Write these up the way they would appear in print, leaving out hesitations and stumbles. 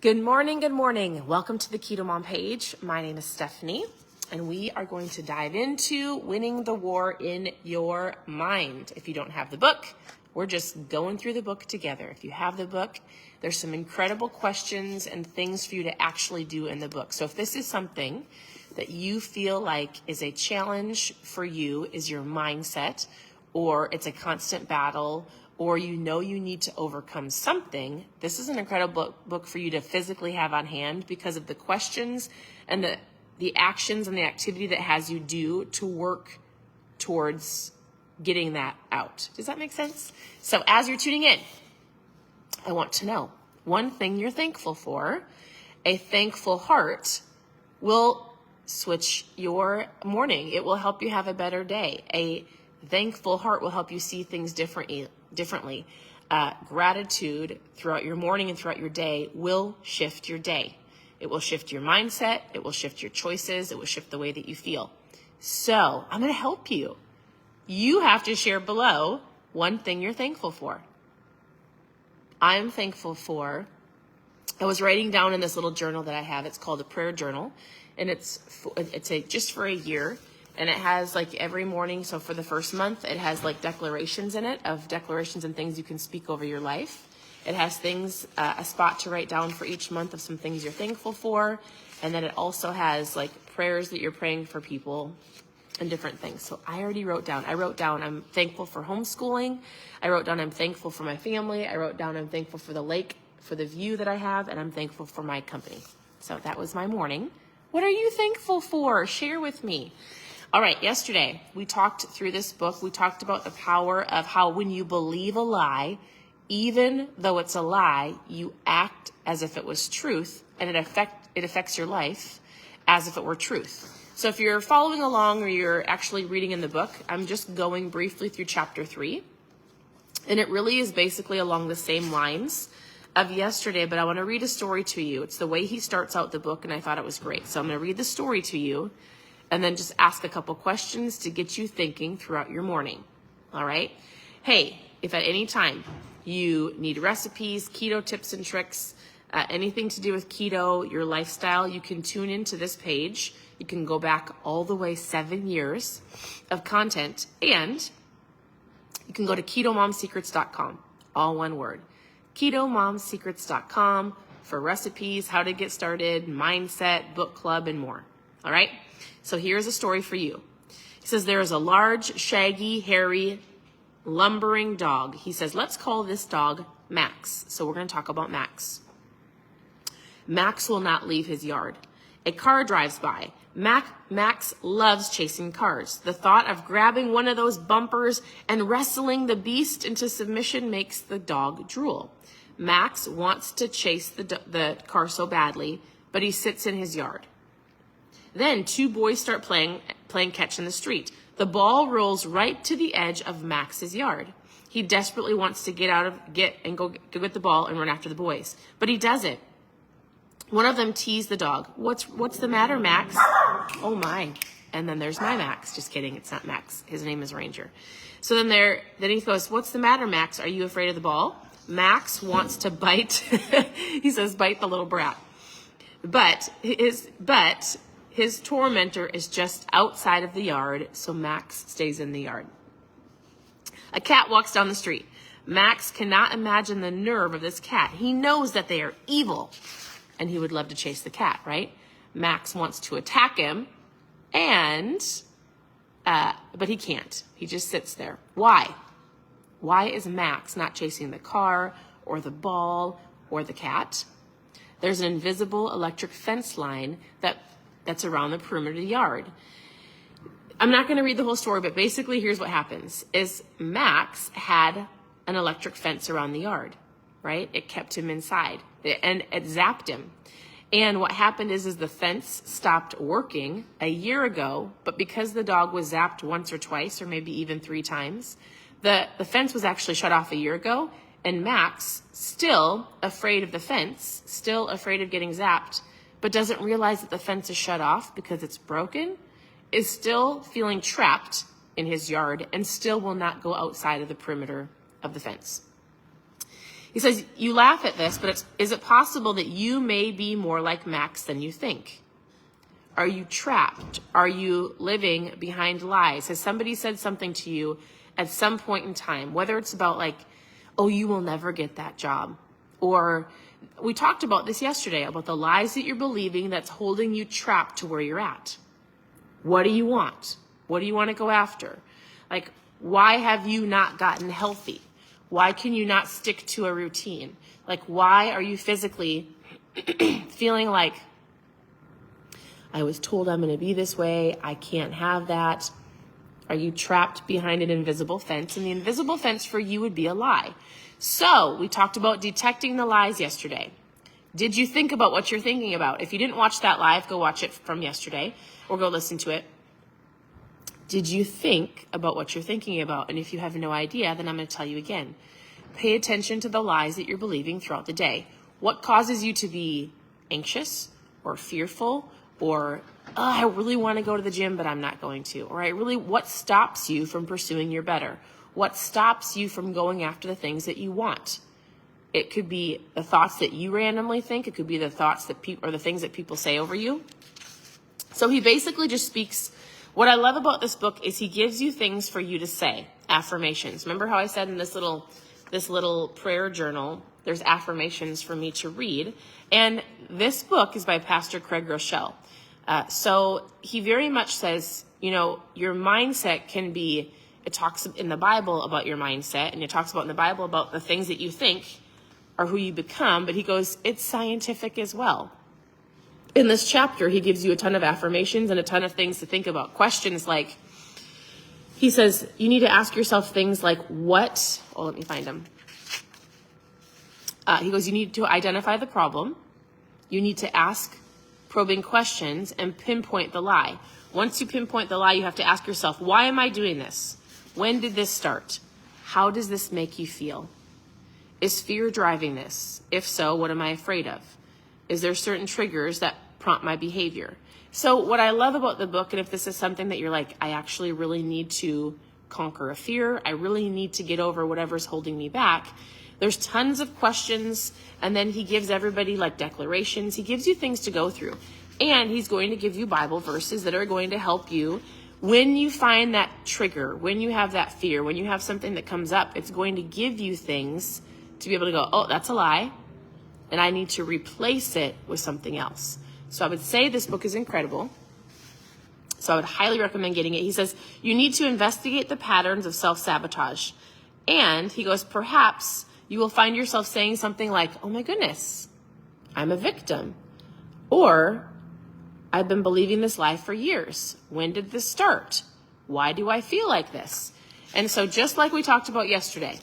Good morning, good morning. Welcome to the KetoMom page. My name is Stephanie, and we are going to dive into winning the war in your mind. If you don't have the book, we're just going through the book together. If you have the book, there's some incredible questions and things for you to actually do in the book. So if this is something that you feel like is a challenge for you, is your mindset, or it's a constant battle, or you know you need to overcome something, this is an incredible book for you to physically have on hand because of the questions and the actions and the activity that has you do to work towards getting that out. Does that make sense? So as you're tuning in, I want to know one thing you're thankful for. A thankful heart will switch your morning. It will help you have a better day. A thankful heart will help you see things differently. Gratitude throughout your morning and throughout your day will shift your day. It will shift your mindset. It will shift your choices. It will shift the way that you feel. So I'm going to help you. You have to share below one thing you're thankful for. I'm thankful for, I was writing down in this little journal that I have. It's called a prayer journal, and it's just for a year. And it has like every morning, so for the first month, it has like declarations in it, of declarations and things you can speak over your life. It has things, a spot to write down for each month of some things you're thankful for. And then it also has like prayers that you're praying for people and different things. So I wrote down, I'm thankful for homeschooling. I wrote down, I'm thankful for my family. I wrote down, I'm thankful for the lake, for the view that I have, and I'm thankful for my company. So that was my morning. What are you thankful for? Share with me. All right, yesterday we talked through this book. We talked about the power of how when you believe a lie, even though it's a lie, you act as if it was truth, and it affects your life as if it were truth. So if you're following along or you're actually reading in the book, I'm just going briefly through chapter 3. And it really is basically along the same lines of yesterday, but I want to read a story to you. It's the way he starts out the book, and I thought it was great. So I'm going to read the story to you, and then just ask a couple questions to get you thinking throughout your morning. All right? Hey, if at any time you need recipes, keto tips and tricks, anything to do with keto, your lifestyle, you can tune into this page. You can go back all the way 7 years of content, and you can go to ketomomsecrets.com, all one word. ketomomsecrets.com for recipes, how to get started, mindset, book club, and more. All right? So here's a story for you. He says, there is a large, shaggy, hairy, lumbering dog. He says, let's call this dog Max. So we're going to talk about Max. Max will not leave his yard. A car drives by. Max loves chasing cars. The thought of grabbing one of those bumpers and wrestling the beast into submission makes the dog drool. Max wants to chase the car so badly, but he sits in his yard. Then two boys start playing catch in the street. The ball rolls right to the edge of Max's yard. He desperately wants to go get the ball and run after the boys, but he doesn't. One of them teased the dog. What's the matter, Max? Oh my. And then there's my Max. Just kidding. It's not Max. His name is Ranger. So then he goes, what's the matter, Max? Are you afraid of the ball? Max wants to bite. He says, bite the little brat. But his tormentor is just outside of the yard, so Max stays in the yard. A cat walks down the street. Max cannot imagine the nerve of this cat. He knows that they are evil, and he would love to chase the cat, right? Max wants to attack him, but he can't. He just sits there. Why? Why is Max not chasing the car or the ball or the cat? There's an invisible electric fence line that's around the perimeter of the yard. I'm not going to read the whole story, but basically here's what happens is Max had an electric fence around the yard, right? It kept him inside and it zapped him. And what happened is the fence stopped working a year ago, but because the dog was zapped once or twice or maybe even 3 times, the fence was actually shut off a year ago, and Max, still afraid of the fence, still afraid of getting zapped, but doesn't realize that the fence is shut off because it's broken, is still feeling trapped in his yard and still will not go outside of the perimeter of the fence. He says, you laugh at this, but is it possible that you may be more like Max than you think? Are you trapped? Are you living behind lies? Has somebody said something to you at some point in time, whether it's about like, oh, you will never get that job, or we talked about this yesterday, about the lies that you're believing that's holding you trapped to where you're at. What do you want? What do you want to go after? Like, why have you not gotten healthy? Why can you not stick to a routine? Like, why are you physically feeling like, I was told I'm going to be this way, I can't have that? Are you trapped behind an invisible fence? And the invisible fence for you would be a lie. So we talked about detecting the lies yesterday. Did you think about what you're thinking about? If you didn't watch that live, go watch it from yesterday or go listen to it. Did you think about what you're thinking about? And if you have no idea, then I'm going to tell you again. Pay attention to the lies that you're believing throughout the day. What causes you to be anxious or fearful, or I really want to go to the gym, but I'm not going to? Or what stops you from pursuing your better? What stops you from going after the things that you want? It could be the thoughts that you randomly think. It could be the thoughts that or the things that people say over you. So he basically just speaks. What I love about this book is he gives you things for you to say, affirmations. Remember how I said in this little prayer journal, there's affirmations for me to read. And this book is by Pastor Groeschel. So he very much says, your mindset can be, it talks in the Bible about your mindset, and it talks about in the Bible about the things that you think are who you become, but he goes, it's scientific as well. In this chapter, he gives you a ton of affirmations and a ton of things to think about. Questions like, he says, you need to ask yourself things like let me find them. He goes, you need to identify the problem. You need to ask probing questions and pinpoint the lie. Once you pinpoint the lie, you have to ask yourself, why am I doing this? When did this start? How does this make you feel? Is fear driving this? If so, what am I afraid of? Is there certain triggers that prompt my behavior? So what I love about the book, and if this is something that you're like, I actually really need to conquer a fear, I really need to get over whatever's holding me back, there's tons of questions, and then he gives everybody like declarations. He gives you things to go through. And he's going to give you Bible verses that are going to help you when you find that trigger, when you have that fear, when you have something that comes up. It's going to give you things to be able to go, oh, that's a lie, and I need to replace it with something else. So I would say this book is incredible. So I would highly recommend getting it. He says, you need to investigate the patterns of self-sabotage. And he goes, perhaps you will find yourself saying something like, oh my goodness, I'm a victim. Or, I've been believing this lie for years. When did this start? Why do I feel like this? And so just like we talked about yesterday,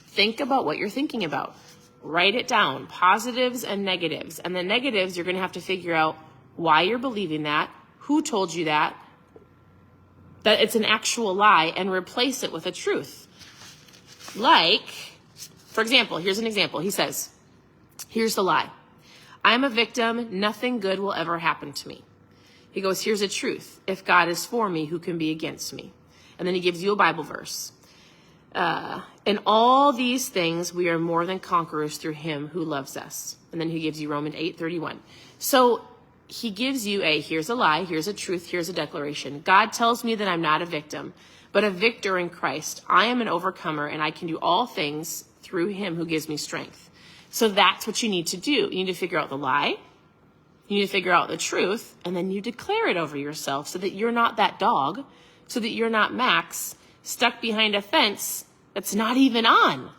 think about what you're thinking about. Write it down, positives and negatives. And the negatives, you're going to have to figure out why you're believing that, who told you that it's an actual lie, and replace it with a truth. Like, for example, here's an example. He says, here's the lie. I'm a victim. Nothing good will ever happen to me. He goes, here's a truth. If God is for me, who can be against me? And then he gives you a Bible verse. In all these things, we are more than conquerors through him who loves us. And then he gives you Romans 8:31. So he gives you here's a lie, here's a truth, here's a declaration. God tells me that I'm not a victim, but a victor in Christ. I am an overcomer, and I can do all things through him who gives me strength. So that's what you need to do. You need to figure out the lie. You need to figure out the truth, and then you declare it over yourself so that you're not that dog, so that you're not Max stuck behind a fence that's not even on.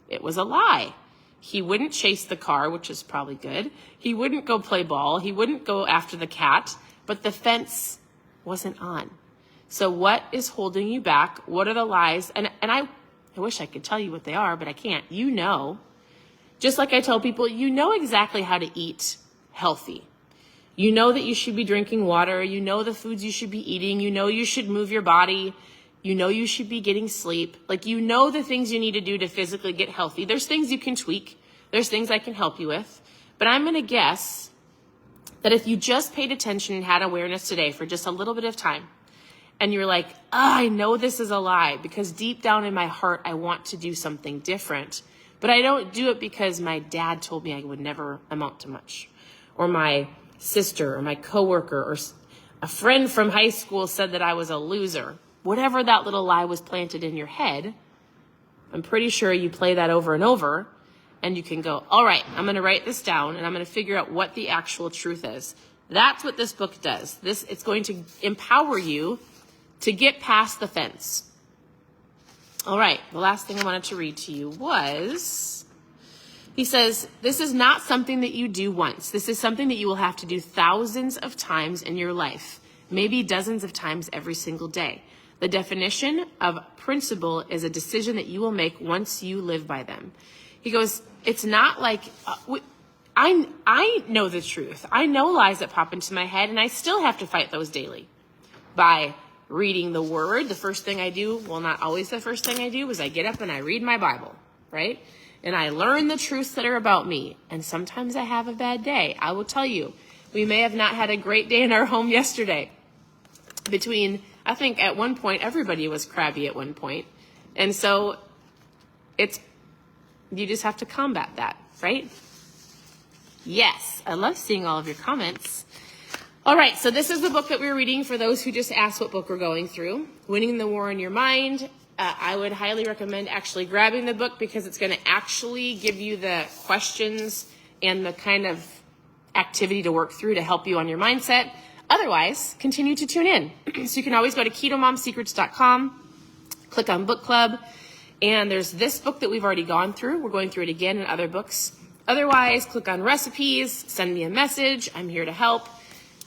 It was a lie. He wouldn't chase the car, which is probably good. He wouldn't go play ball. He wouldn't go after the cat, but the fence wasn't on. So what is holding you back? What are the lies? And I wish I could tell you what they are, but I can't. You know. Just like I tell people, you know exactly how to eat healthy. You know that you should be drinking water. You know the foods you should be eating. You know you should move your body. You know you should be getting sleep. Like, you know the things you need to do to physically get healthy. There's things you can tweak. There's things I can help you with. But I'm going to guess that if you just paid attention and had awareness today for just a little bit of time, and you're like, I know this is a lie because deep down in my heart, I want to do something different, But I don't do it because my dad told me I would never amount to much, or my sister or my coworker or a friend from high school said that I was a loser. Whatever that little lie was planted in your head, I'm pretty sure you play that over and over, and you can go, all right, I'm going to write this down, and I'm going to figure out what the actual truth is. That's what this book does. It's going to empower you to get past the fence. All right, the last thing I wanted to read to you was, he says, this is not something that you do once. This is something that you will have to do thousands of times in your life, maybe dozens of times every single day. The definition of principle is a decision that you will make once you live by them. He goes, it's not like, I know the truth. I know lies that pop into my head, and I still have to fight those daily. By reading the word, the first thing I do, well, not always the first thing I do, is I get up and I read my Bible, right? And I learn the truths that are about me. And sometimes I have a bad day. I will tell you, we may have not had a great day in our home yesterday. I think at one point, everybody was crabby at one point. And so you just have to combat that, right? Yes, I love seeing all of your comments. All right, so this is the book that we're reading for those who just asked what book we're going through. Winning the War in Your Mind. I would highly recommend actually grabbing the book because it's going to actually give you the questions and the kind of activity to work through to help you on your mindset. Otherwise, continue to tune in. So you can always go to ketomomsecrets.com, click on book club, and there's this book that we've already gone through. We're going through it again in other books. Otherwise, click on recipes, send me a message. I'm here to help.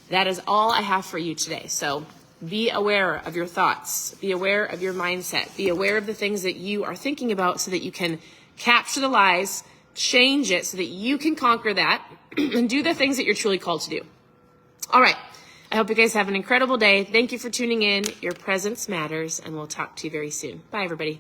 That is all I have for you today. So be aware of your thoughts. Be aware of your mindset. Be aware of the things that you are thinking about so that you can capture the lies, change it so that you can conquer that, and do the things that you're truly called to do. All right. I hope you guys have an incredible day. Thank you for tuning in. Your presence matters, and we'll talk to you very soon. Bye, everybody.